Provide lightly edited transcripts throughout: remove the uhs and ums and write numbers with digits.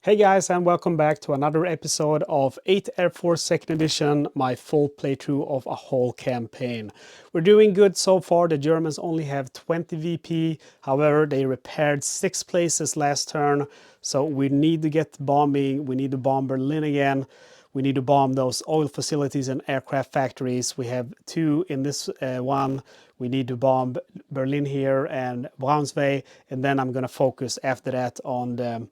Hey guys, and welcome back to another episode of 8th Air Force 2nd Edition, my full playthrough of a whole campaign. We're doing good so far. The Germans only have 20 VP, however they repaired 6 places last turn, so we need to get bombing. We need to bomb Berlin again. We need to bomb those oil facilities and aircraft factories. We have 2 in this one. We need to bomb Berlin here and Braunschweig, and then I'm going to focus after that on the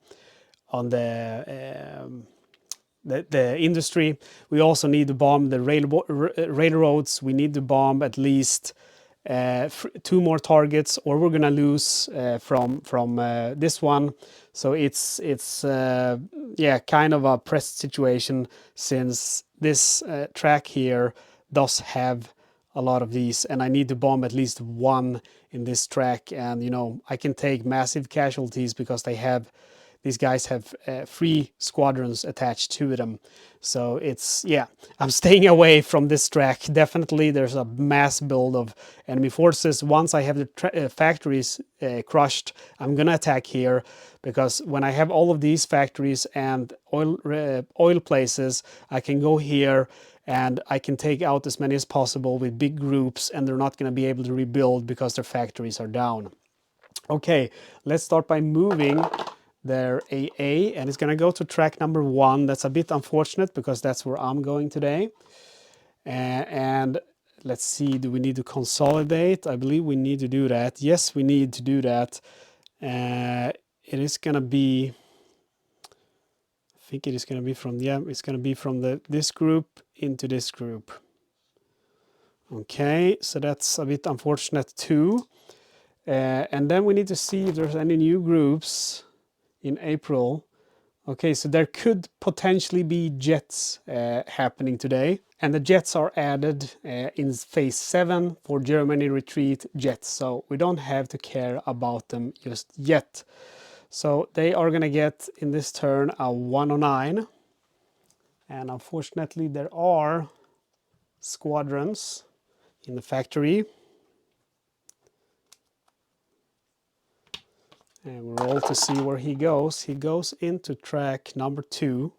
industry. We also need to bomb the railroads. We need to bomb at least 2 more targets, or we're gonna lose from this one. So it's yeah, kind of a pressed situation, since this track here does have a lot of these, and I need to bomb at least 1 in this track. And you know, I can take massive casualties because these guys have 3 squadrons attached to them. So it's, yeah, I'm staying away from this track. Definitely there's a mass build of enemy forces. Once I have the factories crushed, I'm gonna attack here, because when I have all of these factories and oil places, I can go here and I can take out as many as possible with big groups, and they're not gonna be able to rebuild because their factories are down. Okay, let's start by moving their AA, and it's going to go to track number 1. That's a bit unfortunate because that's where I'm going today. And let's see, do we need to consolidate? I believe we need to do that. Yes, we need to do that. It is going to be, I think it is going to be from, yeah, it's going to be from this group into this group. Okay, so that's a bit unfortunate too. And then we need to see if there's any new groups in April. Okay, so there could potentially be jets happening today, and the jets are added in phase 7 for Germany retreat jets, so we don't have to care about them just yet. So they are gonna get in this turn a 109, and unfortunately there are squadrons in the factory. And we roll to see where he goes. He goes into track number 2.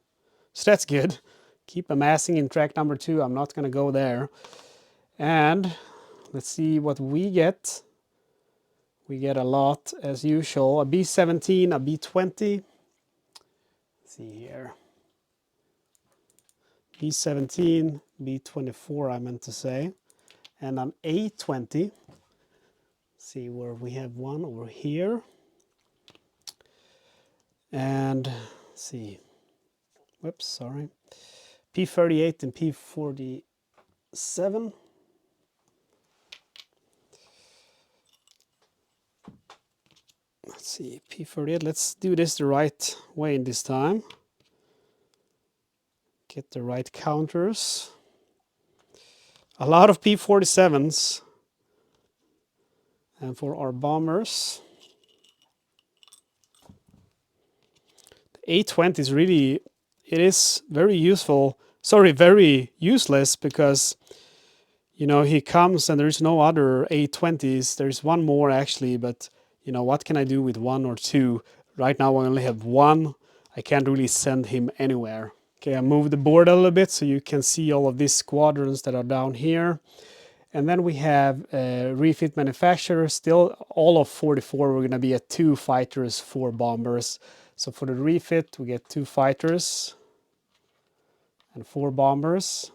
So that's good. Keep amassing in track number 2. I'm not going to go there. And let's see what we get. We get a lot as usual. A B-17, a B-20. Let's see here. B-17, B-24 I meant to say. And an A-20. Let's see where we have one over here. And let's see, whoops, sorry, P38 and P47. Let's see, P38, let's do this the right way in this time. Get the right counters. A lot of P47s. And for our bombers, A20 is really, it is very useful, sorry, very useless, because, you know, he comes and there's no other A20s. There's one more actually, but, you know, what can I do with 1 or 2? Right now I only have 1. I can't really send him anywhere. Okay, I moved the board a little bit so you can see all of these squadrons that are down here. And then we have refit manufacturer, still all of 44. We're going to be at 2 fighters, 4 bombers. So for the refit, we get 2 fighters and 4 bombers.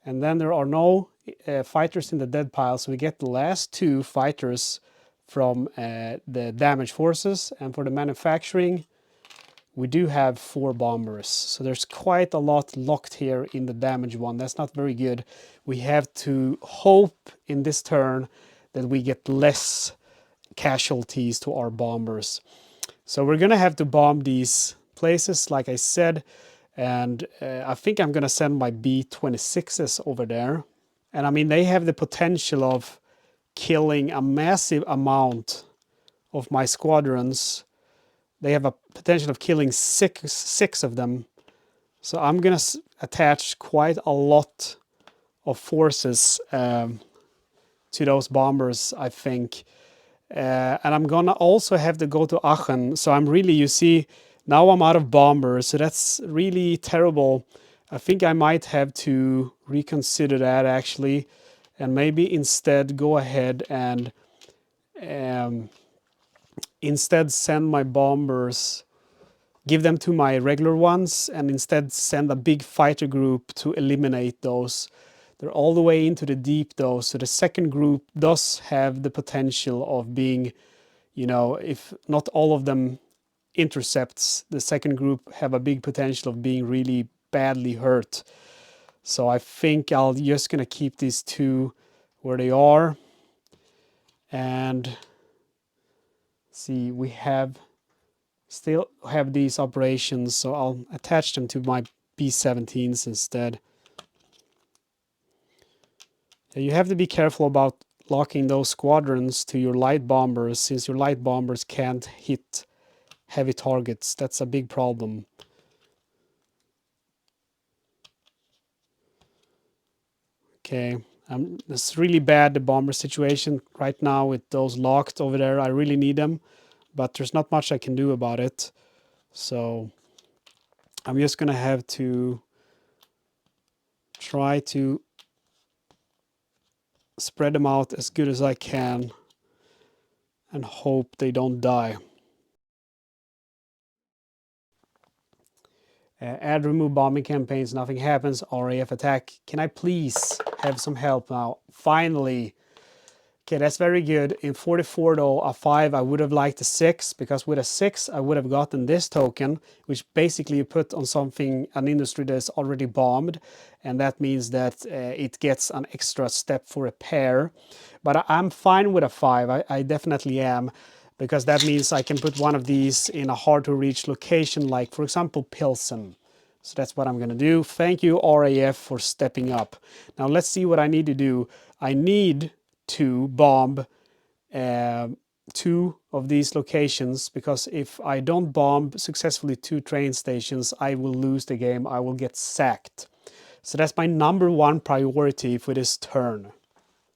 And then there are no fighters in the dead pile, so we get the last 2 fighters from the damaged forces. And for the manufacturing, we do have 4 bombers. So there's quite a lot locked here in the damaged one. That's not very good. We have to hope in this turn that we get less casualties to our bombers. So we're gonna have to bomb these places, like I said, and I think I'm gonna send my B-26s over there. And I mean, they have the potential of killing a massive amount of my squadrons. They have a potential of killing six of them. So I'm gonna attach quite a lot of forces to those bombers, I think. And I'm gonna also have to go to Aachen. So I'm really, you see, Now I'm out of bombers, so that's really terrible. I think I might have to reconsider that actually, and maybe instead go ahead and um, instead send my bombers, give them to my regular ones, and instead send a big fighter group to eliminate those. They're all the way into the deep though, so the second group does have the potential of being, you know, if not all of them intercepts, the second group have a big potential of being really badly hurt. So I think I'll just gonna keep these two where they are. And see, we have still have these operations, so I'll attach them to my B-17s instead. You have to be careful about locking those squadrons to your light bombers, since your light bombers can't hit heavy targets. That's a big problem. Okay, it's really bad, the bomber situation right now with those locked over there. I really need them, but there's not much I can do about it. So I'm just gonna have to try to spread them out as good as I can and hope they don't die. Add remove bombing campaigns, nothing happens. RAF attack. Can I please have some help now? Finally. Okay, that's very good. In 44 though, a 5, I would have liked a 6, because with a 6 I would have gotten this token, which basically you put on something, an industry that's already bombed, and that means that it gets an extra step for repair. But I'm fine with a 5, I definitely am, because that means I can put one of these in a hard to reach location, like for example Pilsen. So that's what I'm gonna do. Thank you RAF for stepping up. Now let's see what I need to do. I need to bomb 2 of these locations, because if I don't bomb successfully 2 train stations, I will lose the game. I will get sacked. So that's my number 1 priority for this turn.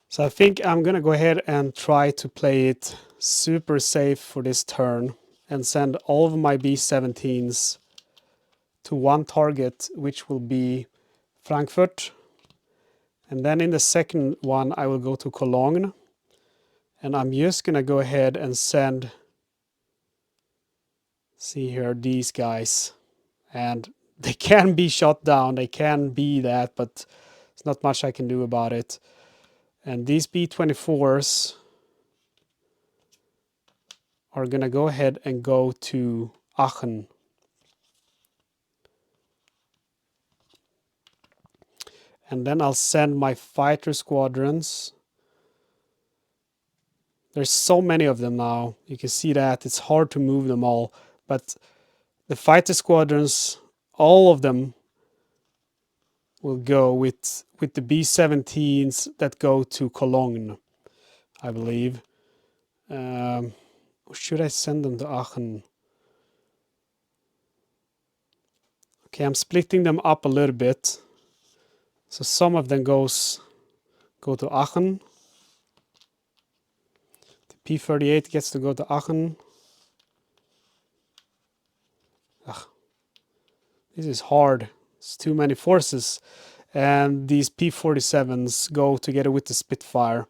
So I think I'm gonna go ahead and try to play it super safe for this turn and send all of my B-17s to one target, which will be Frankfurt. And then in the second one, I will go to Cologne. And I'm just gonna go ahead and send, see here, these guys. And they can be shot down, they can be that, but there's not much I can do about it. And these B-24s are gonna go ahead and go to Aachen. And then I'll send my fighter squadrons. There's so many of them now. You can see that it's hard to move them all, but the fighter squadrons, all of them will go with the B-17s that go to Cologne, I believe. Should I send them to Aachen? Okay, I'm splitting them up a little bit. So some of them go to Aachen. The P-38 gets to go to Aachen. Ugh, this is hard. It's too many forces. And these P-47s go together with the Spitfire.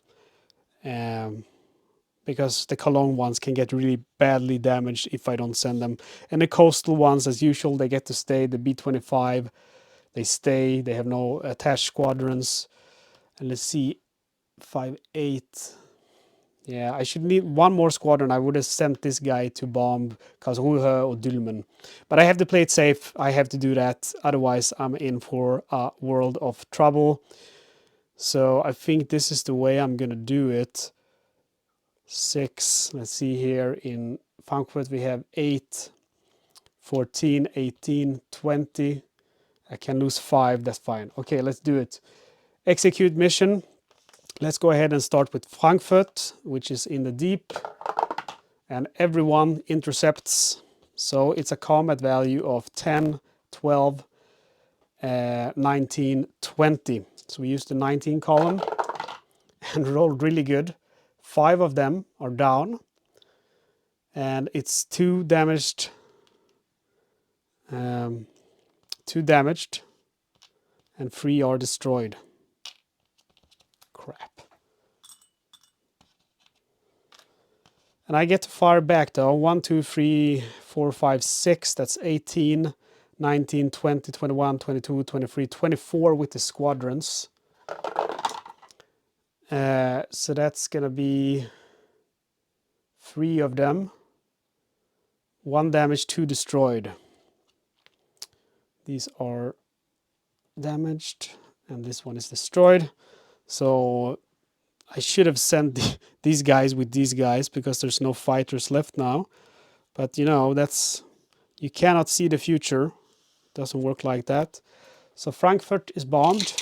Because the Cologne ones can get really badly damaged if I don't send them. And the coastal ones, as usual, they get to stay. The B-25, they stay. They have no attached squadrons. And let's see, 5-8. Yeah, I should need one more squadron. I would have sent this guy to bomb Karlsruhe or Dülmen. But I have to play it safe. I have to do that. Otherwise, I'm in for a world of trouble. So I think this is the way I'm going to do it. 6, let's see here, in Frankfurt we have 8, 14, 18, 20. I can lose 5, that's fine. Okay, let's do it. Execute mission. Let's go ahead and start with Frankfurt, which is in the deep, and everyone intercepts. So it's a combat value of 10, 12, 19, 20. So we use the 19 column and rolled really good. 5 of them are down, and it's 2 damaged 2 damaged, and 3 are destroyed. Crap. And I get to fire back though. 1, 2, 3, 4, 5, 6. That's 18, 19, 20, 21, 22, 23, 24 with the squadrons. So that's going to be 3 of them. 1 damage, 2 destroyed. These are damaged, and this one is destroyed. So I should have sent these guys with these guys because there's no fighters left now. But you know, you cannot see the future. It doesn't work like that. So Frankfurt is bombed.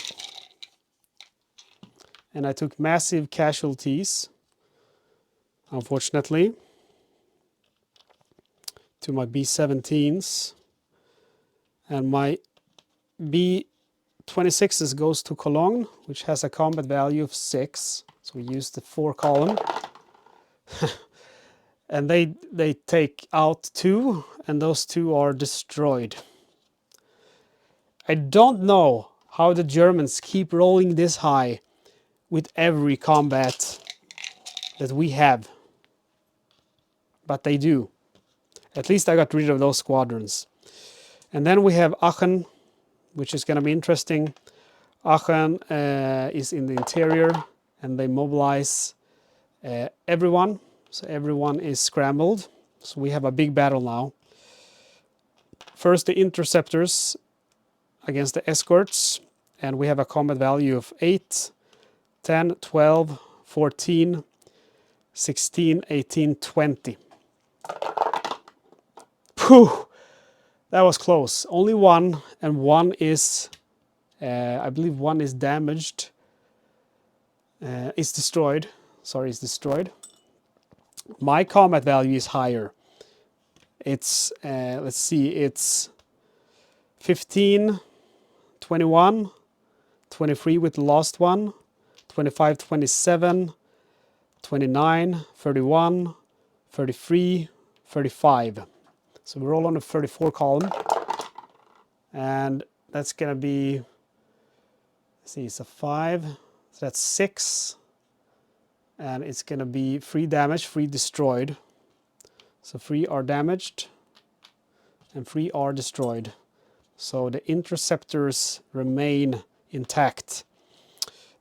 And I took massive casualties, unfortunately, to my B-17s. And my B-26s goes to Cologne, which has a combat value of 6. So we use the 4 column. And they take out 2, and those 2 are destroyed. I don't know how the Germans keep rolling this high with every combat that we have. But they do. At least I got rid of those squadrons. And then we have Aachen, which is going to be interesting. Aachen is in the interior, and they mobilize everyone. So everyone is scrambled. So we have a big battle now. First, the interceptors against the escorts. And we have a combat value of 8, 10, 12, 14, 16, 18, 20. Phew! That was close. Only 1, and 1 is, I believe 1 is damaged. It's destroyed. Sorry, it's destroyed. My combat value is higher. It's, let's see, it's 15, 21, 23 with the last one, 25, 27, 29, 31, 33, 35. So we're all on the 34 column. And that's going to be, let's see, it's a 5. So that's 6. And it's going to be 3 damage, 3 destroyed. So 3 are damaged and 3 are destroyed. So the interceptors remain intact,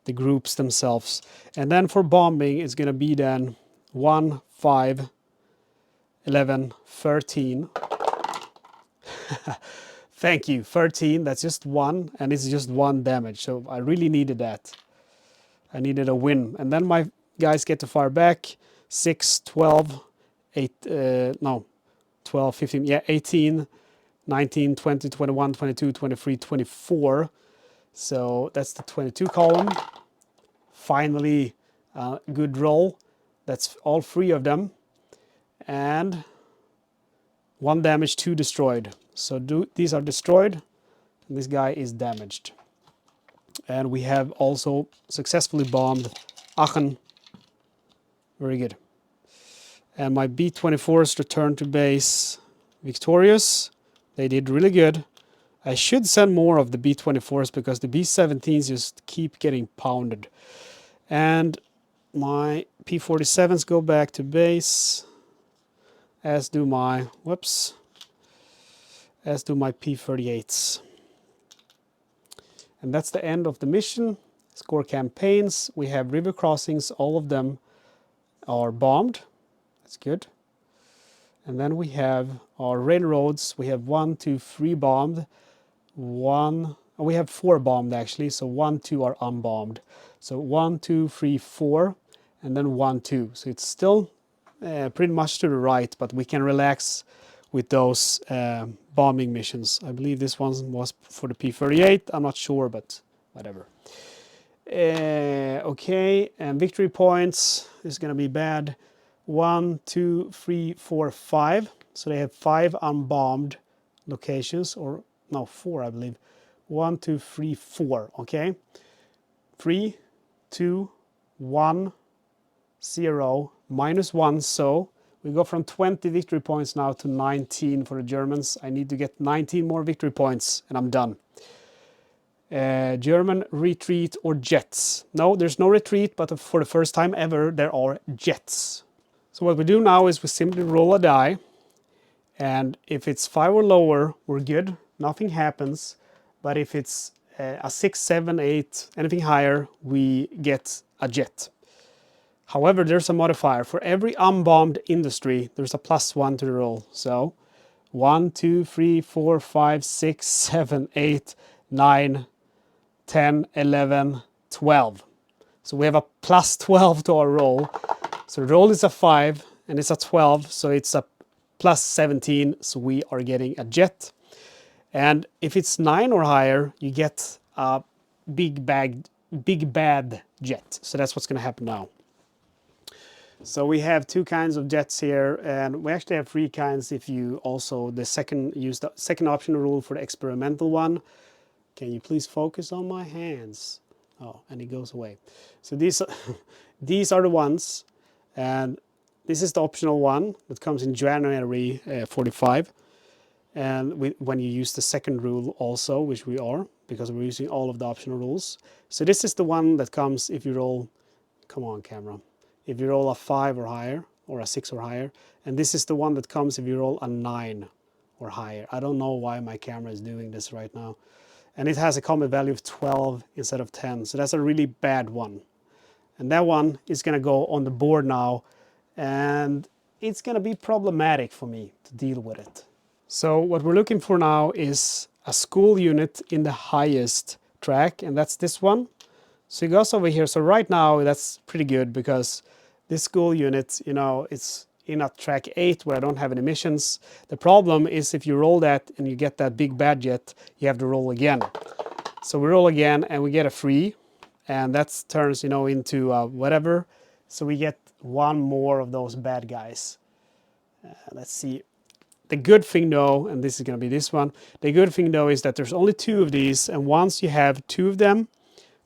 the groups themselves. And then for bombing, it's going to be then 1, 5, 11, 13. Thank you, 13. That's just 1, and it's just 1 damage. So I really needed that. I needed a win. And then my guys get to fire back. 6, 12, 12, 15, yeah, 18, 19, 20, 21, 22, 23, 24. So that's the 22 column. Finally, good roll. That's all 3 of them. And 1 damage, 2 destroyed. So these are destroyed, and this guy is damaged. And we have also successfully bombed Aachen. Very good. And my B-24s returned to base victorious. They did really good. I should send more of the B-24s because the B-17s just keep getting pounded. And my P-47s go back to base, as do my, as do my P-38s. And that's the end of the mission. Score campaigns. We have river crossings. All of them are bombed. That's good. And then we have our railroads. We have 1, 2, 3 bombed. We have 4 bombed actually. So 1, 2 are unbombed. So 1, 2, 3, 4, and then 1, 2. So it's still pretty much to the right, but we can relax with those bombing missions. I believe this one was for the P-38. I'm not sure, but whatever. Okay, and victory points is going to be bad. 1, 2, 3, 4, 5. So they have 5 unbombed locations, or no, 4, I believe. 1, 2, 3, 4. Okay, 3, 2, 1, 0, -1. So We go from 20 victory points now to 19 for the Germans. I need to get 19 more victory points and I'm done. German retreat or jets. No, there's no retreat, but for the first time ever, there are jets. So what we do now is we simply roll a die. And if it's 5 or lower, we're good. Nothing happens. But if it's a 6, 7, 8, anything higher, we get a jet. However, there's a modifier. For every unbombed industry, there's a +1 to the roll. So 1, 2, 3, 4, 5, 6, 7, 8, 9, 10, 11, 12. So we have a +12 to our roll. So the roll is a 5 and it's a 12, so it's a +17, so we are getting a jet. And if it's 9 or higher, you get a big bad jet. So that's what's going to happen now. So we have 2 kinds of jets here, and we actually have 3 kinds if you also use the second optional rule for the experimental one. Can you please focus on my hands? Oh, and it goes away. So these are the ones, and this is the optional one that comes in January 45. And when you use the second rule also, which we are, because we're using all of the optional rules. So this is the one that comes if you roll, come on camera, if you roll a 5 or higher, or a 6 or higher. And this is the one that comes if you roll a 9 or higher. I don't know why my camera is doing this right now. And it has a combat value of 12 instead of 10. So that's a really bad one. And that one is going to go on the board now. And it's going to be problematic for me to deal with it. So what we're looking for now is a school unit in the highest track. And that's this one. So it goes over here. So right now that's pretty good because this school unit, you know, it's in a track 8 where I don't have any missions. The problem is if you roll that and you get that big bad jet, you have to roll again. So we roll again and we get a 3, and that turns, you know, into whatever. So we get 1 more of those bad guys. Let's see. The good thing though, and this is going to be this one, the good thing though is that there's only 2 of these, and once you have 2 of them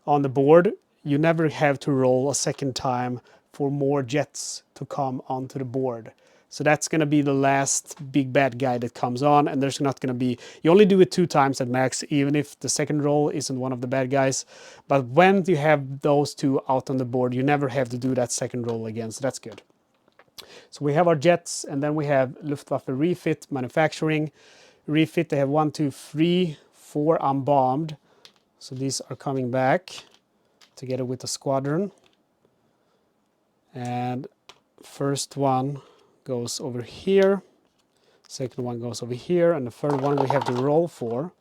on the board, you never have to roll a second time for more jets to come onto the board. So that's going to be the last big bad guy that comes on, and there's not going to be, you only do it 2 times at max, even if the second roll isn't one of the bad guys. But when you have those 2 out on the board, you never have to do that second roll again, so that's good. So we have our jets, and then we have Luftwaffe refit, manufacturing. Refit, they have 1, 2, 3, 4 unbombed. So these are coming back together with the squadron. And first one goes over here, second one goes over here, and the third one we have to roll for.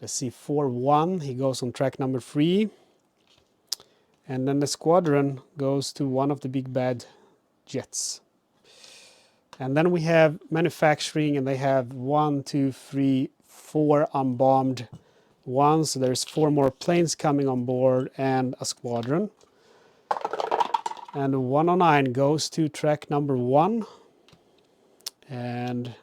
Let's see, 4-1, he goes on track number 3. And then the squadron goes to one of the big bad jets. And then we have manufacturing, and they have 1, 2, 3, 4 unbombed ones. So there's 4 more planes coming on board and a squadron. And 109 goes to track number 1. And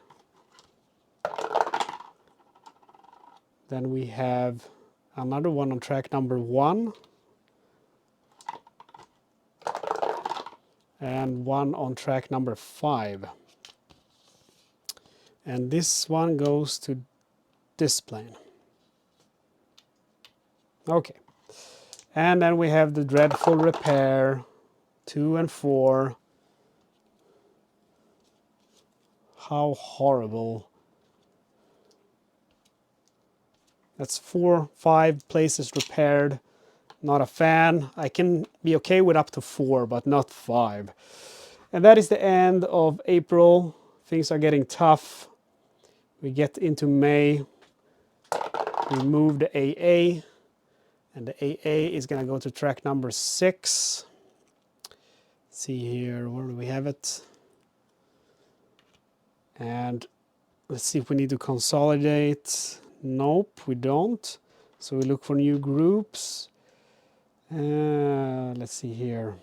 then we have another one on track number 1. And one on track number 5. And this one goes to this plane. Okay. And then we have the dreadful repair, 2 and 4. How horrible. That's 4, 5 places repaired. Not a fan. I can be okay with up to 4, but not 5. And that is the end of April. Things are getting tough. We get into May. We move the AA. And the AA is going to go to track number 6. Let's see here, where do we have it? And let's see if we need to consolidate. Nope, we don't. So we look for new groups. Let's see here.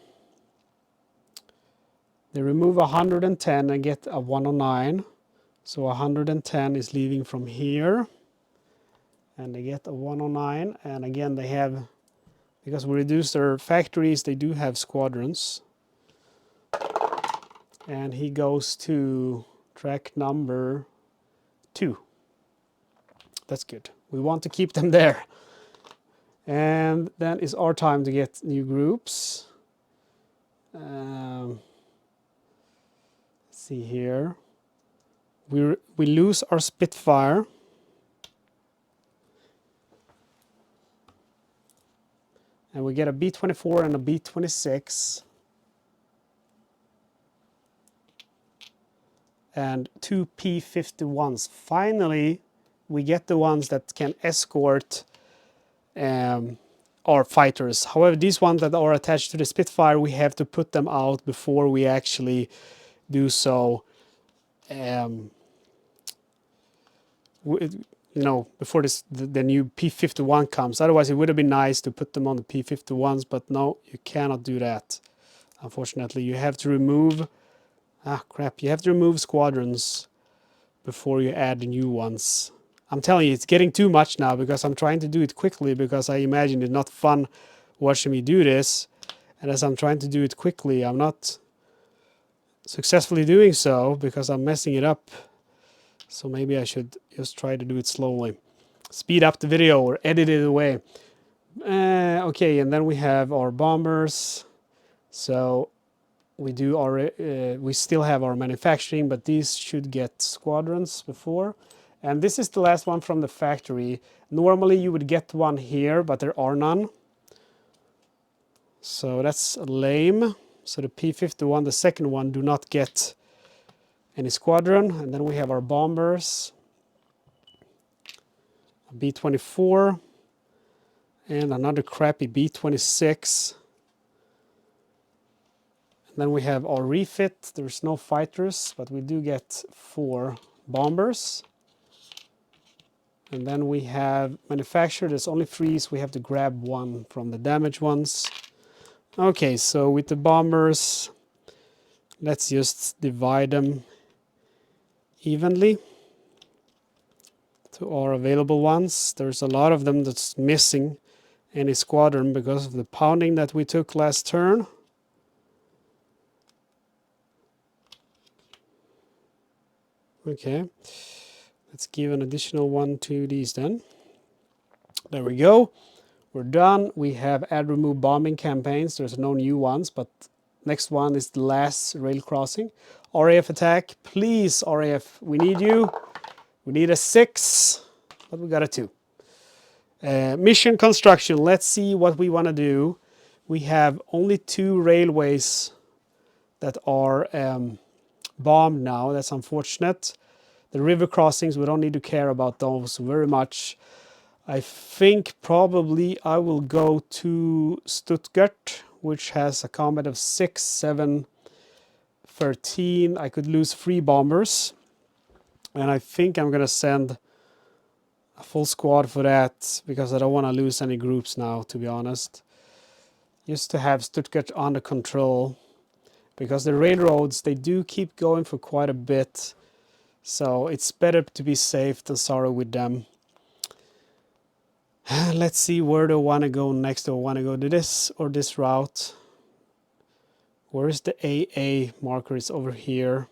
They remove 110 and get a 109. So 110 is leaving from here. And they get a 109. And again, they have, because we reduced their factories, they do have squadrons. And he goes to track number 2. That's good. We want to keep them there. And then it's our time to get new groups. Let's see here. We lose our Spitfire. And we get a B-24 and a B-26. And 2 P-51s. Finally, we get the ones that can escort our fighters. However, these ones that are attached to the Spitfire, we have to put them out before we actually do so. Before the new P-51 comes. Otherwise, it would have been nice to put them on the P-51s, but no, you cannot do that. Unfortunately, you have to remove... you have to remove squadrons before you add the new ones. I'm telling you, it's getting too much now because I'm trying to do it quickly because I imagine it's not fun watching me do this. And as I'm trying to do it quickly, I'm not successfully doing so because I'm messing it up. So maybe I should just try to do it slowly. Speed up the video or edit it away. Okay, and then we have our bombers. So we still have our manufacturing, but these should get squadrons before. And this is the last one from the factory. Normally you would get one here, but there are none. So that's lame. So the P-51, the second one, do not get any squadron. And then we have our bombers. A B-24. And another crappy B-26. And then we have our refit. There's no fighters, but we do get 4 bombers. And then we have manufactured. There's only 3, so we have to grab 1 from the damaged ones. Okay, so with the bombers, let's just divide them evenly to our available ones. There's a lot of them that's missing any squadron because of the pounding that we took last turn. Okay, let's give an additional 1 to these then. There we go. We're done. We have add remove bombing campaigns. There's no new ones, but next one is the last rail crossing. RAF attack. Please, RAF, we need you. We need a 6, but we got a 2. Mission construction. Let's see what we want to do. We have only 2 railways that are bombed now. That's unfortunate. The river crossings, we don't need to care about those very much. I think probably I will go to Stuttgart, which has a combat of 6, 7, 13. I could lose 3 bombers. And I think I'm going to send a full squad for that because I don't want to lose any groups now, to be honest. Just to have Stuttgart under control. Because the railroads, they do keep going for quite a bit. So it's better to be safe than sorry with them. Let's see, where do I want to go next? Do I want to go to this or this route? Where is the AA marker? It's over here.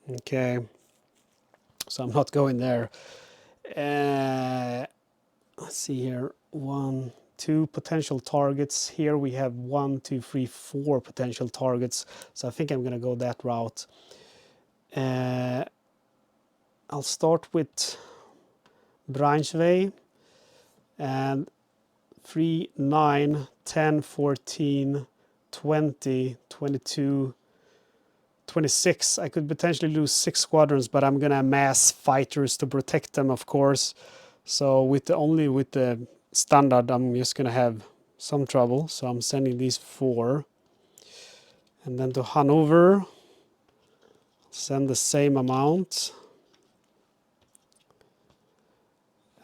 Okay. So I'm not going there. Let's see here. 1, 2 potential targets. Here we have 1, 2, 3, 4 potential targets. So I think I'm going to go that route. I'll start with Braunschweig. And 3, 9, 10, 14, 20, 22, 26. I could potentially lose 6 squadrons, but I'm going to amass fighters to protect them, of course. So with the standard, I'm just going to have some trouble. So I'm sending these 4. And then to Hanover, send the same amount.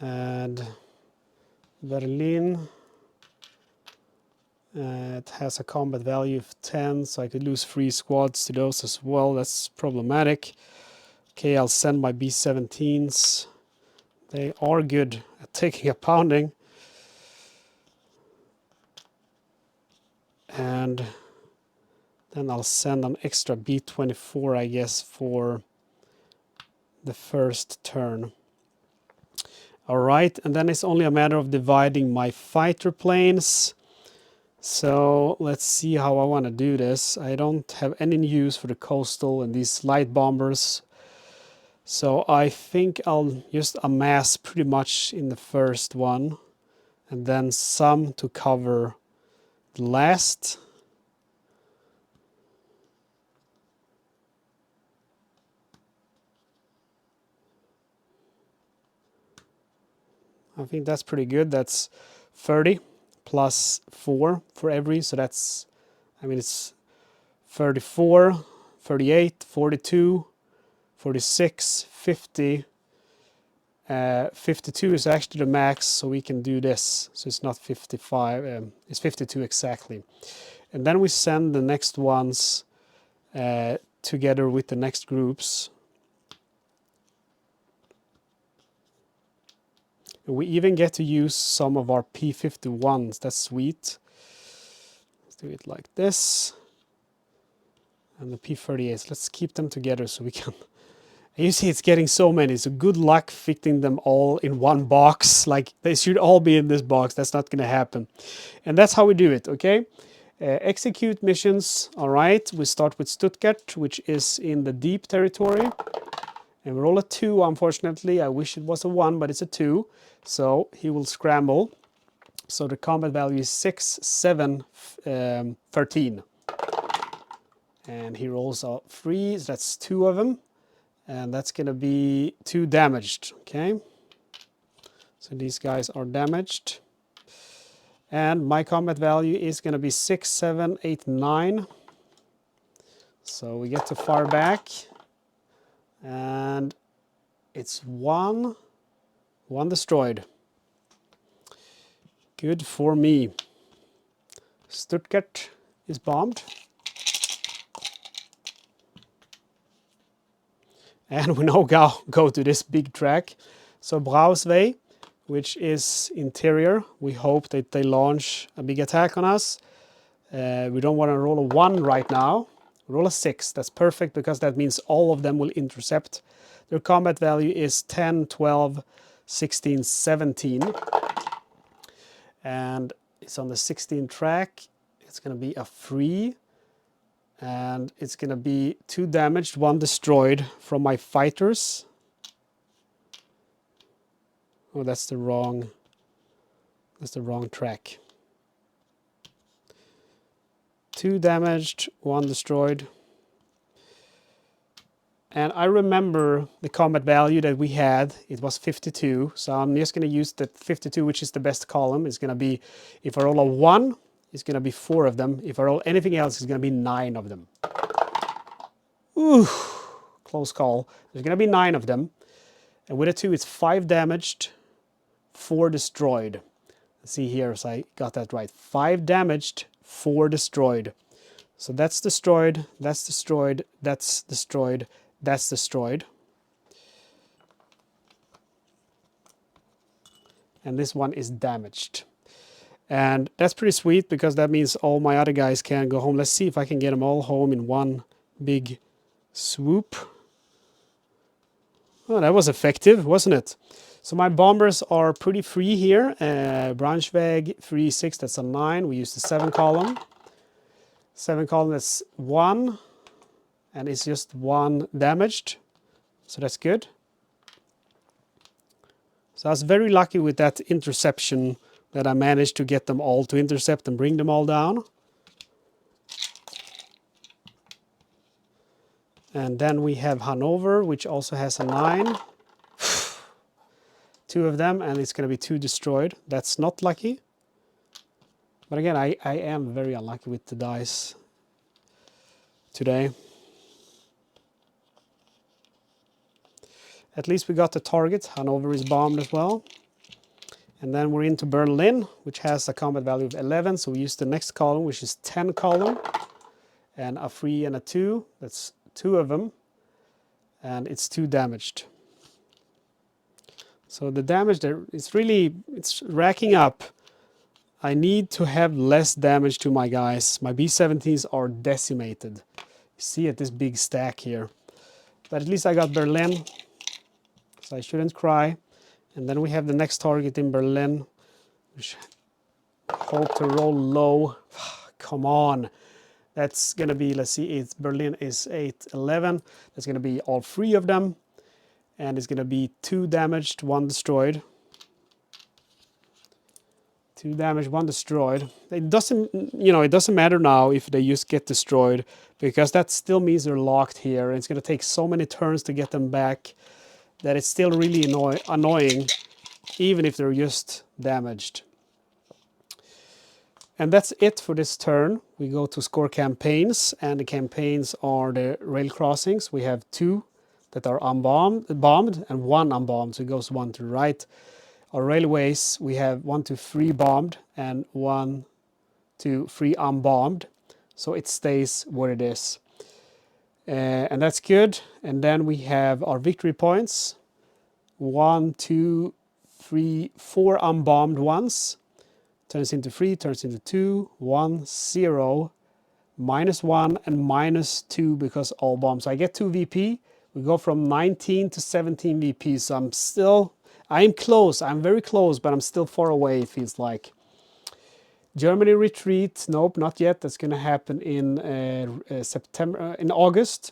And Berlin, it has a combat value of 10, so I could lose 3 squads to those as well. That's problematic. Okay, I'll send my B-17s. They are good at taking a pounding. And Then I'll send an extra B-24, I guess, for the first turn. All right, and then it's only a matter of dividing my fighter planes. So let's see how I want to do this. I don't have any use for the coastal and these light bombers. So I think I'll just amass pretty much in the first one, and then some to cover the last. I think that's pretty good. That's 30 plus 4 for every, so that's, I mean, it's 34, 38, 42, 46, 50. 52 is actually the max, so we can do this. So it's not 55, it's 52 exactly. And then we send the next ones together with the next groups. And we even get to use some of our P51s. That's sweet. Let's do it like this. And the P38s, let's keep them together so we can... And you see it's getting so many, so good luck fitting them all in one box. Like, they should all be in this box. That's not going to happen. And that's how we do it, okay? Execute missions. All right, we start with Stuttgart, which is in the deep territory. And we roll a 2, unfortunately. I wish it was a 1, but it's a 2. So he will scramble. So the combat value is 6, 7, 13. And he rolls a 3, so that's 2 of them. And that's going to be 2 damaged, okay? So these guys are damaged. And my combat value is going to be 6, 7, 8, 9. So we get to fire back. And it's 1 destroyed. Good for me. Stuttgart is bombed. And we now go to this big track. So Braunschweig, which is interior, we hope that they launch a big attack on us. We don't want to roll a 1 right now. Roll a 6. That's perfect because that means all of them will intercept. Their combat value is 10, 12, 16, 17. And it's on the 16 track. It's going to be a 3. And it's going to be 2 damaged, 1 destroyed from my fighters. Oh, that's the wrong track. 2 damaged, 1 destroyed. And I remember the combat value that we had. It was 52. So I'm just going to use the 52, which is the best column. It's going to be, if I roll a 1, it's going to be 4 of them. If I roll anything else, it's going to be 9 of them. Ooh, close call. There's going to be 9 of them. And with a 2, it's 5 damaged, 4 destroyed. Let's see here, so I got that right. 5 damaged, 4 destroyed. So that's destroyed, that's destroyed, that's destroyed, that's destroyed. And this one is damaged. And that's pretty sweet because that means all my other guys can go home. Let's see if I can get them all home in one big swoop. Oh, that was effective, wasn't it? So my bombers are pretty free here. Braunschweig 3, 6, that's a 9. We use the 7 column. 7 column is 1. And it's just 1 damaged. So that's good. So I was very lucky with that interception that I managed to get them all to intercept and bring them all down. And then we have Hanover, which also has a 9. 2 of them, and it's going to be 2 destroyed. That's not lucky. But again, I am very unlucky with the dice today. At least we got the target. Hanover is bombed as well. And then we're into Berlin, which has a combat value of 11. So we use the next column, which is 10 column. And a 3 and a 2. That's 2 of them. And it's 2 damaged. So the damage there is really, it's racking up. I need to have less damage to my guys. My B-17s are decimated. You see it, this big stack here. But at least I got Berlin, so I shouldn't cry. And then we have the next target in Berlin, which hope to roll low. Come on. That's going to be, let's see, Berlin is 8-11. That's going to be all 3 of them. And it's going to be 2 damaged, 1 destroyed. 2 damaged, 1 destroyed. It doesn't, it doesn't matter now if they just get destroyed, because that still means they're locked here. And it's going to take so many turns to get them back that it's still really annoying, even if they're just damaged. And that's it for this turn. We go to score campaigns, and the campaigns are the rail crossings. We have 2 that are bombed, and 1 unbombed, so it goes 1 to the right. Our railways, we have 1, 2, 3 bombed, and 1, 2, 3 unbombed, so it stays what it is. And that's good. And then we have our victory points. 1, 2, 3, 4 unbombed ones. Turns into 3, turns into 2, 1, 0, -1, and -2 because all bombs. So I get 2 VP. We go from 19 to 17 VP. So I'm close. I'm very close, but I'm still far away, it feels like. Germany retreat. Nope, not yet. That's going to happen in in August.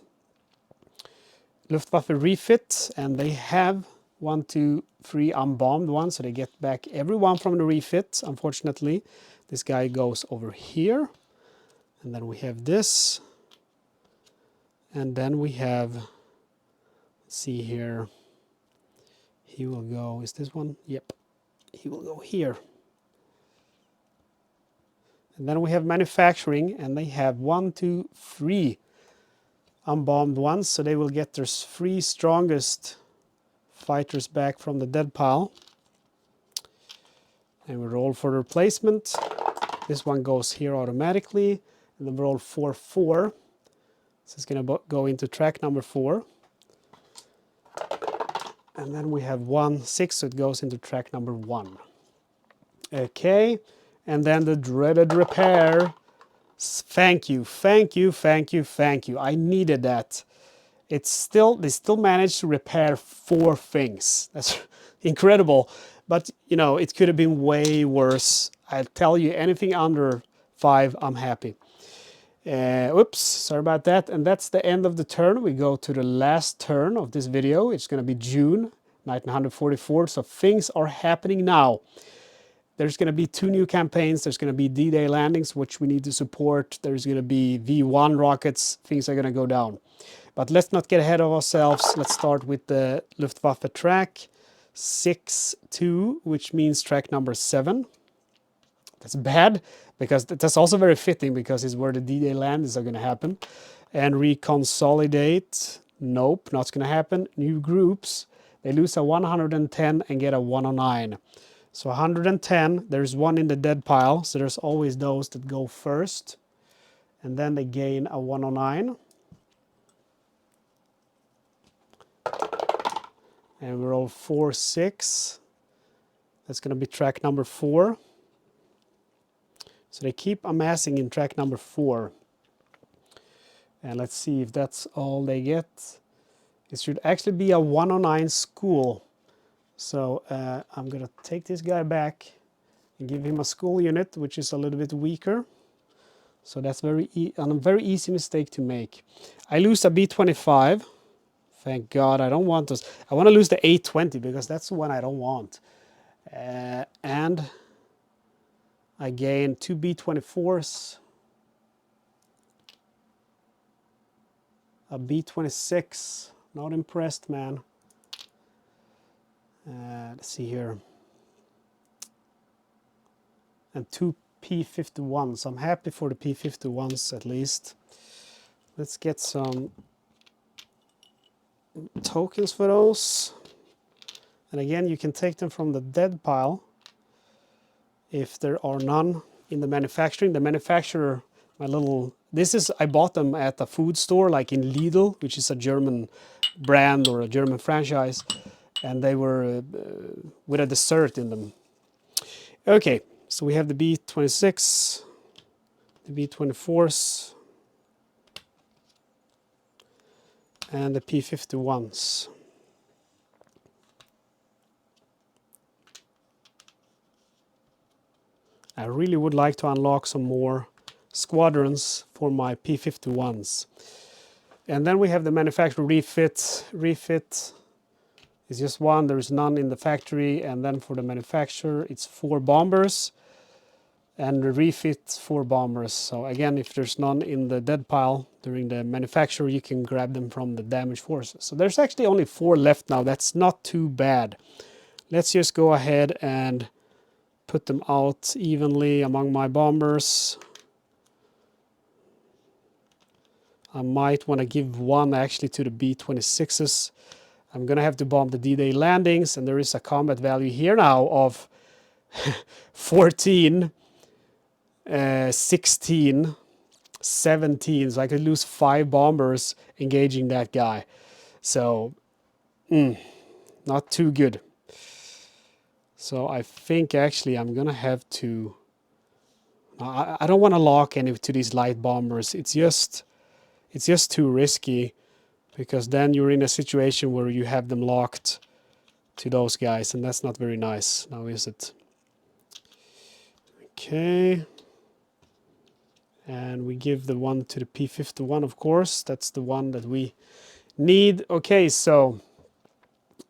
Luftwaffe refit, and they have 1, 2, 3 unbombed ones, so they get back everyone from the refit. Unfortunately, this guy goes over here, and then we have this, and then we have, let's see here, he will go, is this one? Yep, he will go here. And then we have manufacturing, and they have 1, 2, 3 unbombed ones, so they will get their 3 strongest fighters back from the dead pile. And we roll for the replacement. This one goes here automatically, and then we roll 4, 4. So it's going to go into track number 4. And then we have 1, 6, so it goes into track number 1. Okay, and then the dreaded repair. Thank you, thank you, thank you, thank you. I needed that. They still managed to repair 4 things. That's incredible. But, it could have been way worse. I'll tell you, anything under 5, I'm happy. Oops, sorry about that. And that's the end of the turn. We go to the last turn of this video. It's going to be June 1944. So things are happening now. There's going to be 2 new campaigns. There's going to be D-Day landings, which we need to support. There's going to be V1 rockets. Things are going to go down. But let's not get ahead of ourselves. Let's start with the Luftwaffe track 6-2, which means track number 7. That's bad, because that's also very fitting, because it's where the D-Day landings are going to happen. And reconsolidate. Nope, not going to happen. New groups. They lose a 110 and get a 109. So 110, there's 1 in the dead pile, so there's always those that go first. And then they gain a 109. And we roll 4, 6. That's going to be track number 4. So they keep amassing in track number 4. And let's see if that's all they get. It should actually be a 109 school. So I'm going to take this guy back and give him a school unit, which is a little bit weaker. So that's a very easy mistake to make. I lose a B-25. Thank God, I don't want those. I want to lose the A-20, because that's the one I don't want. And I gain 2 B-24s. A B-26. Not impressed, man. Let's see here. And 2 P-51s. I'm happy for the P-51s at least. Let's get some tokens for those. And again, you can take them from the dead pile if there are none in the manufacturing. The manufacturer, I bought them at a food store like in Lidl, which is a German brand or a German franchise, and they were with a dessert in them. Okay, So we have the B-26, the B-24s, and the P-51s. I really would like to unlock some more squadrons for my P-51s. And then we have the manufacturer refit. Refit is just one, there is none in the factory. And then for the manufacturer, it's 4 bombers. And the refit 4 bombers. So again, if there's none in the dead pile during the manufacture, you can grab them from the damaged forces. So there's actually only 4 left now. That's not too bad. Let's just go ahead and put them out evenly among my bombers. I might want to give one actually to the B-26s. I'm going to have to bomb the D-Day landings, and there is a combat value here now of 14, 16, 17. So I could lose 5 bombers engaging that guy. So, not too good. So I think actually I'm going to have to... I don't want to lock any to these light bombers. It's just too risky, because then you're in a situation where you have them locked to those guys, and that's not very nice, now is it? Okay. And we give the one to the P-51, of course. That's the one that we need. Okay, so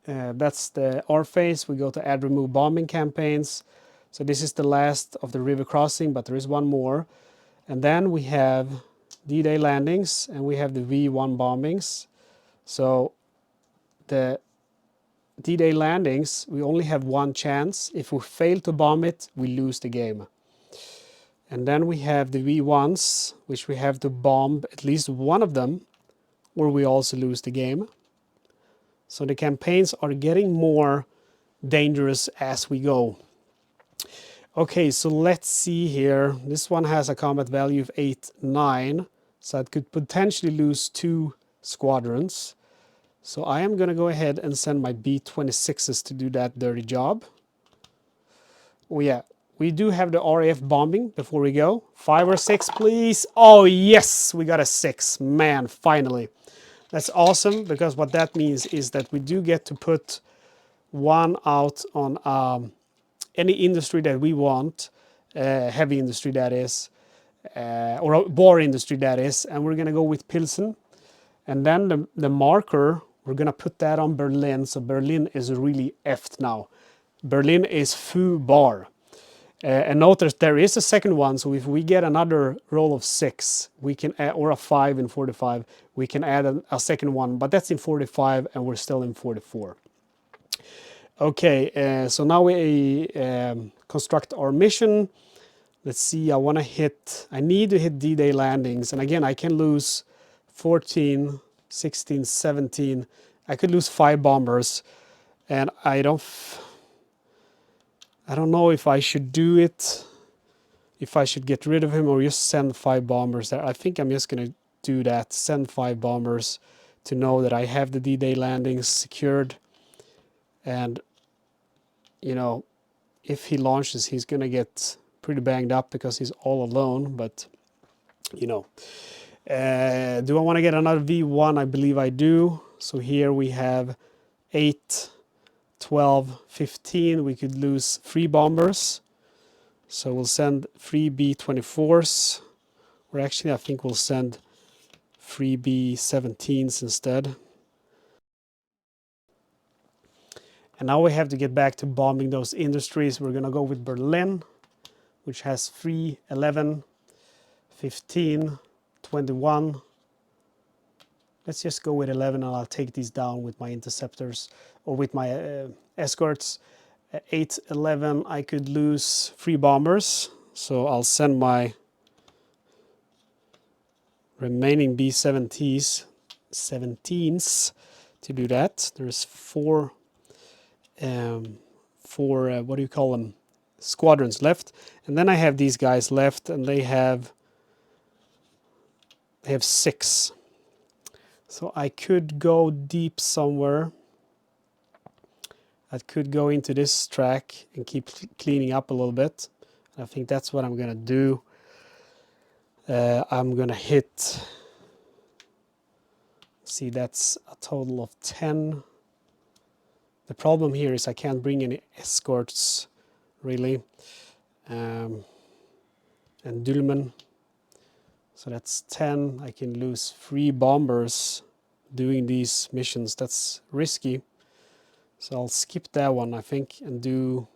that's the R phase. We go to add remove bombing campaigns. So this is the last of the river crossing, but there is one more. And then we have D-Day landings, and we have the V1 bombings. So the D-Day landings, we only have one chance. If we fail to bomb it, we lose the game. And then we have the V1s, which we have to bomb at least one of them, or we also lose the game. So the campaigns are getting more dangerous as we go. Okay, so let's see here. This one has a combat value of 8, 9. So it could potentially lose 2 squadrons. So I am going to go ahead and send my B-26s to do that dirty job. Oh yeah, we do have the RAF bombing before we go. 5 or 6, please. Oh yes, we got a 6. Man, finally. That's awesome, because what that means is that we do get to put one out on any industry that we want, heavy industry that is, or a bar industry that is, and we're going to go with Pilsen. And then the marker, we're going to put that on Berlin. So Berlin is really effed now. Berlin is foo bar. And notice there is a second one. So if we get another roll of 6, we can add, or a 5 in 45, we can add a second one. But that's in 45, and we're still in 44. Okay, so now we construct our mission. Let's see, I need to hit D-Day landings. And again, I can lose 14, 16, 17. I could lose 5 bombers. And I don't know if I should do it, if I should get rid of him or just send 5 bombers there. I think I'm just going to do that, send 5 bombers to know that I have the D-Day landings secured. And, you know, if he launches, he's going to get pretty banged up because he's all alone. But, you know, do I want to get another V1? I believe I do. So here we have 8, 12, 15. We could lose 3 bombers. So we'll send 3 B-24s. Or actually, I think we'll send 3 B-17s instead. And now we have to get back to bombing those industries. We're going to go with Berlin, which has 3, 11, 15, 21. Let's just go with 11, and I'll take these down with my interceptors or with my escorts. 8, 11, I could lose 3 bombers. So I'll send my remaining B-17s to do that. There's 4 what do you call them, squadrons left, and then I have these guys left, and they have 6. So I could go deep somewhere. I could go into this track and keep cleaning up a little bit. I think that's what I'm gonna do. I'm gonna hit, see, that's a total of 10. The problem here is I can't bring any escorts, really. And Dulman. So that's 10. I can lose 3 bombers doing these missions. That's risky. So I'll skip that one, I think, and do...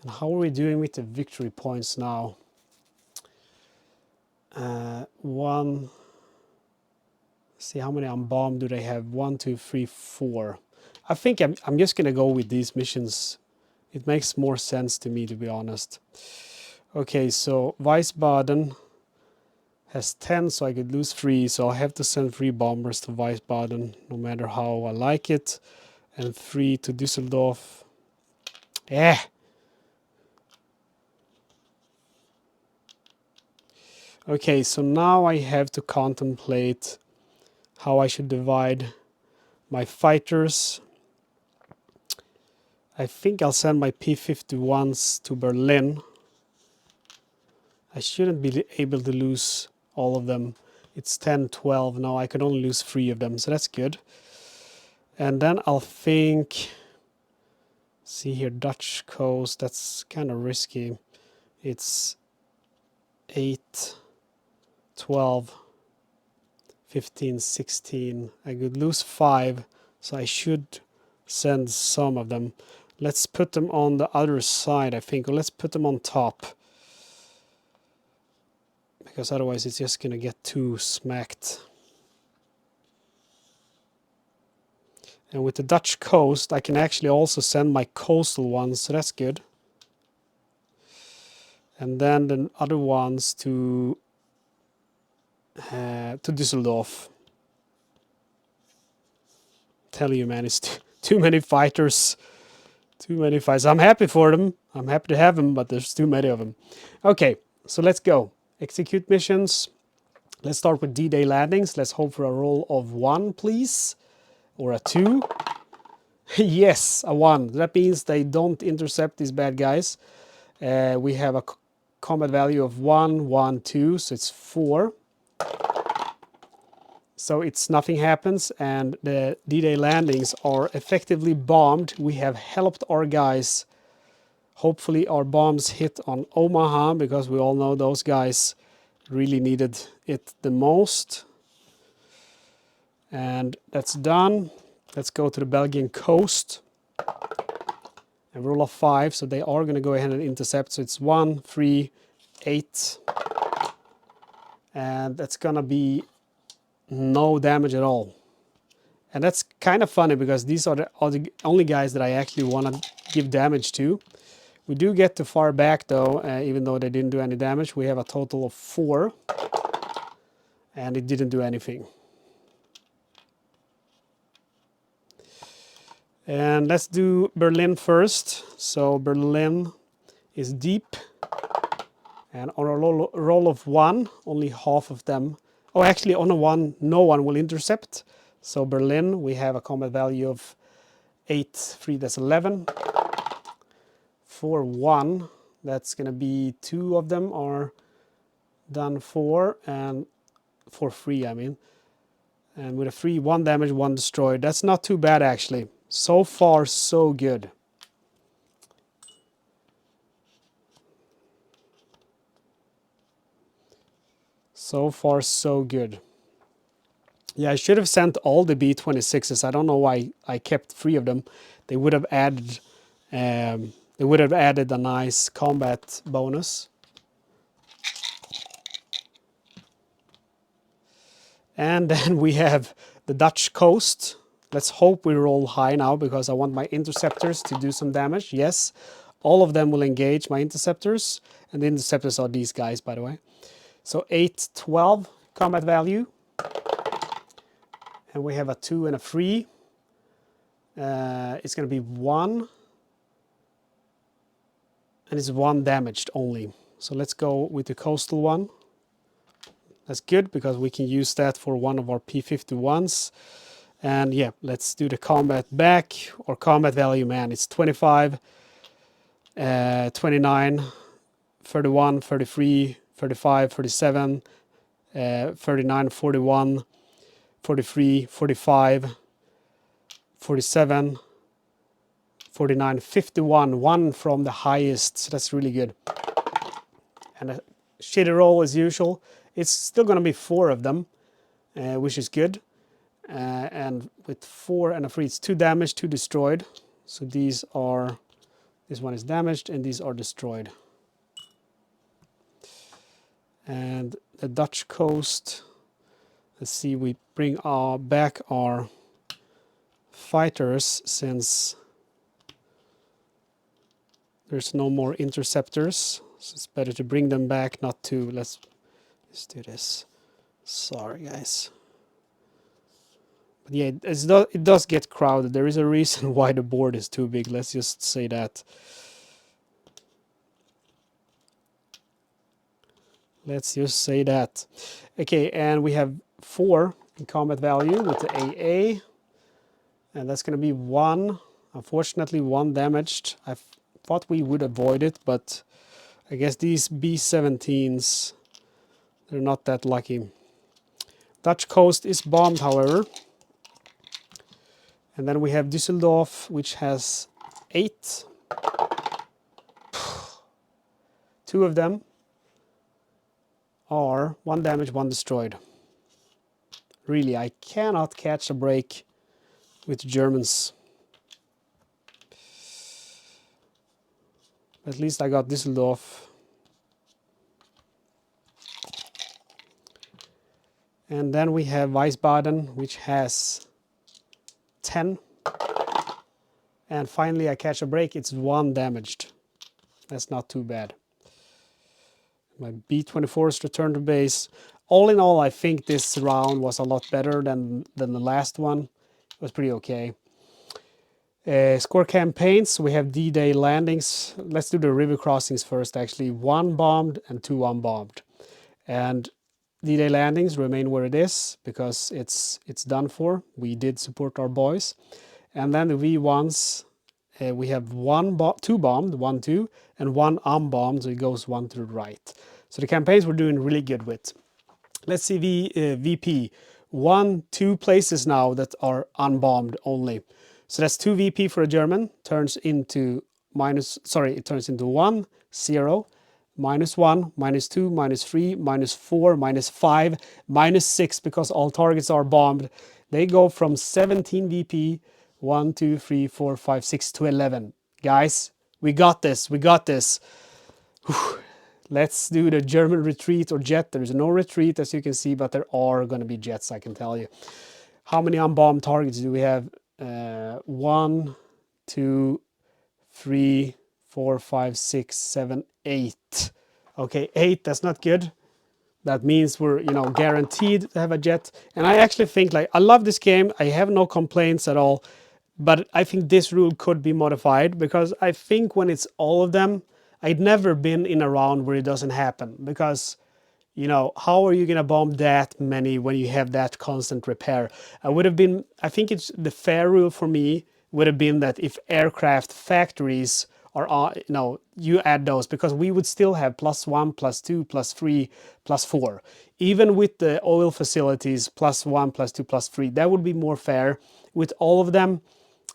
And how are we doing with the victory points now? One... See, how many unbombed do they have? 1, 2, 3, 4. I think I'm just going to go with these missions. It makes more sense to me, to be honest. Okay, so Wiesbaden has 10, so I could lose 3. So I have to send 3 bombers to Wiesbaden, no matter how I like it. And 3 to Düsseldorf. Eh! Okay, so now I have to contemplate how I should divide my fighters. I think I'll send my P-51s to Berlin. I shouldn't be able to lose all of them. It's 10, 12 now. I can only lose 3 of them, so that's good. And then I'll think... See here, Dutch coast, that's kind of risky. It's 8, 12, 15, 16. I could lose 5, so I should send some of them. Let's put them on the other side, I think, or let's put them on top. Because otherwise it's just going to get too smacked. And with the Dutch coast, I can actually also send my coastal ones, so that's good. And then the other ones to Düsseldorf. Tell you, man, it's too many fighters. Too many fights. I'm happy for them. I'm happy to have them, but there's too many of them. Okay, so let's go. Execute missions. Let's start with D-Day landings. Let's hope for a roll of 1, please. Or a 2. Yes, a 1. That means they don't intercept these bad guys. We have a combat value of 1, 1, 2, so it's 4. So it's nothing happens, and the D-Day landings are effectively bombed. We have helped our guys. Hopefully our bombs hit on Omaha, because we all know those guys really needed it the most. And that's done. Let's go to the Belgian coast. And roll a 5, so they are going to go ahead and intercept. So it's 1, 3, 8. And that's going to be no damage at all. And that's kind of funny, because these are the only guys that I actually want to give damage to. We do get too far back though, even though they didn't do any damage. We have a total of 4. And it didn't do anything. And let's do Berlin first. So Berlin is deep. And on a roll of 1, only half of them. Oh, actually on a 1, no one will intercept. So Berlin, we have a combat value of 8, 3, that's 11. For 1, that's going to be 2 of them are done for, and for 3, I mean. And with a 3, 1 damage, 1 destroyed. That's not too bad, actually. So far, so good. So far, so good. Yeah, I should have sent all the B-26s. I don't know why I kept 3 of them. They would have added a nice combat bonus. And then we have the Dutch coast. Let's hope we roll high now, because I want my interceptors to do some damage. Yes, all of them will engage my interceptors. And the interceptors are these guys, by the way. So 8, 12 combat value. And we have a 2 and a 3. It's going to be 1. And it's 1 damaged only. So let's go with the coastal one. That's good, because we can use that for one of our P-51s. And yeah, let's do the combat back, or combat value, man. It's 25. 29, 31, 33, 35, 37, 39, 41, 43, 45, 47, 49, 51, one from the highest, so that's really good. And a shitty roll as usual. It's still going to be 4 of them, which is good. And with 4 and a 3, it's 2 damage, 2 destroyed. So these are, this one is damaged and these are destroyed. And the Dutch coast, let's see, we bring back our fighters since there's no more interceptors. So it's better to bring them back, not to, let's do this. Sorry guys. But yeah, it does get crowded. There is a reason why the board is too big. Let's just say that. Let's just say that. Okay, and we have 4 in combat value with the AA. And that's going to be 1. Unfortunately, 1 damaged. I thought we would avoid it, but I guess these B-17s, they're not that lucky. Dutch coast is bombed, however. And then we have Düsseldorf, which has 8. 2 of them are 1 damage, 1 destroyed. Really, I cannot catch a break with the Germans. At least I got Düsseldorf. And then we have Wiesbaden, which has 10. And finally I catch a break, it's 1 damaged. That's not too bad. My B-24s return to base. All in all, I think this round was a lot better than the last one. It was pretty okay. Score campaigns, we have D-Day landings. Let's do the river crossings first, actually. 1 bombed and 2 unbombed. And D-Day landings remain where it is because it's done for. We did support our boys. And then the V1s, we have 2 bombed, 1, 2, and 1 unbombed, so it goes 1 to the right. So the campaigns we're doing really good with. Let's see the VP. 1, 2 places now that are unbombed only. So that's 2 VP for a German, turns into it turns into 1, 0, -1, -2, -3, -4, -5, -6 because all targets are bombed. They go from 17 VP, 1, 2, 3, 4, 5, 6 to 11. Guys, we got this, we got this. Whew. Let's do the German retreat or jet. There's no retreat as you can see, but there are going to be jets, I can tell you. How many unbombed targets do we have? 1, 2, 3, 4, 5, 6, 7, 8. Okay, 8, that's not good. That means we're, guaranteed to have a jet. And I actually think, I love this game. I have no complaints at all. But I think this rule could be modified because I think when it's all of them, I'd never been in a round where it doesn't happen because, how are you going to bomb that many when you have that constant repair? I think it's the fair rule for me would have been that if aircraft factories are on, you add those because we would still have +1, +2, +3, +4. Even with the oil facilities, +1, +2, +3, that would be more fair. With all of them,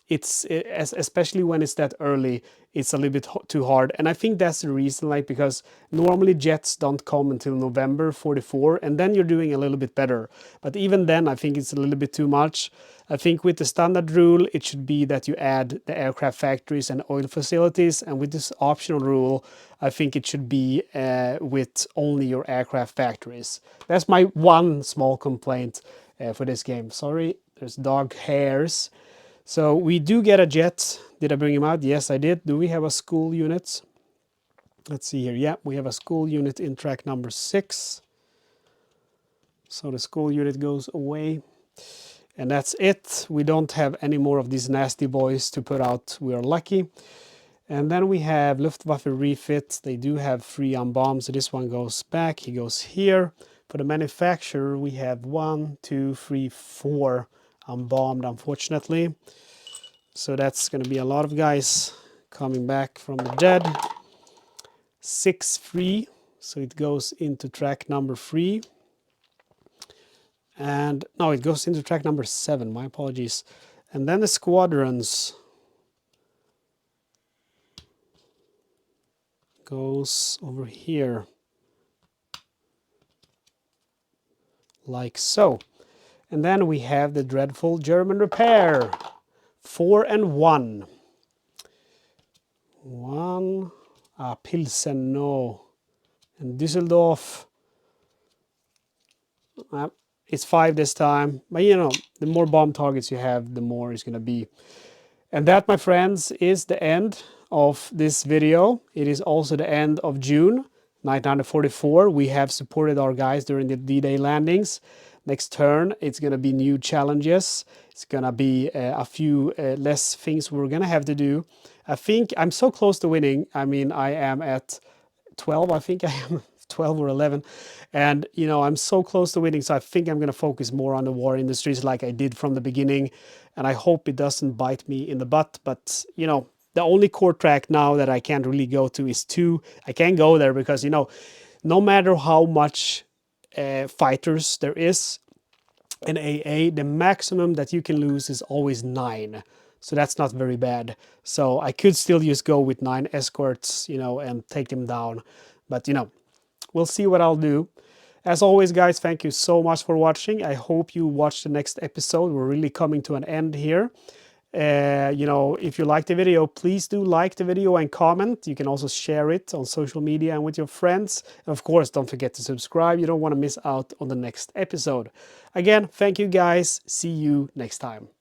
especially when it's that early, it's a little bit too hard. And I think that's the reason, because normally jets don't come until November 44, and then you're doing a little bit better. But even then, I think it's a little bit too much. I think with the standard rule, it should be that you add the aircraft factories and oil facilities. And with this optional rule, I think it should be with only your aircraft factories. That's my one small complaint for this game. Sorry, there's dog hairs. So we do get a jet. Did I bring him out? Yes, I did. Do we have a school unit? Let's see here. Yeah, we have a school unit in track number 6. So the school unit goes away. And that's it. We don't have any more of these nasty boys to put out. We are lucky. And then we have Luftwaffe refit. They do have 3 unbombed. So this one goes back. He goes here. For the manufacturer, we have 1, 2, 3, 4 unbombed, unfortunately. So that's going to be a lot of guys coming back from the dead. 6 free, so it goes into track number 3. And no, it goes into track number 7, my apologies. And then the squadrons goes over here, like so. And then we have the dreadful German repair, 4 and 1. 1, Pilsen, no. And Düsseldorf, it's 5 this time. But you know, the more bomb targets you have, the more it's going to be. And that, my friends, is the end of this video. It is also the end of June 1944. We have supported our guys during the D-Day landings. Next turn, it's going to be new challenges. It's going to be a few less things we're going to have to do. I think I'm so close to winning. I mean, I am at 12, I think I am 12 or 11. And, you know, I'm so close to winning. So I think I'm going to focus more on the war industries like I did from the beginning. And I hope it doesn't bite me in the butt. But, you know, the only core track now that I can't really go to is 2. I can't go there because, you know, no matter how much fighters there is in AA, the maximum that you can lose is always 9. So that's not very bad. So I could still just go with 9 escorts, you know, and take them down. But, you know, we'll see what I'll do. As always, guys, thank you so much for watching. I hope you watch the next episode. We're really coming to an end here. You know, if you like the video, please do like the video and comment. You can also share it on social media and with your friends. And of course, don't forget to subscribe. You don't want to miss out on the next episode. Again, thank you guys. See you next time.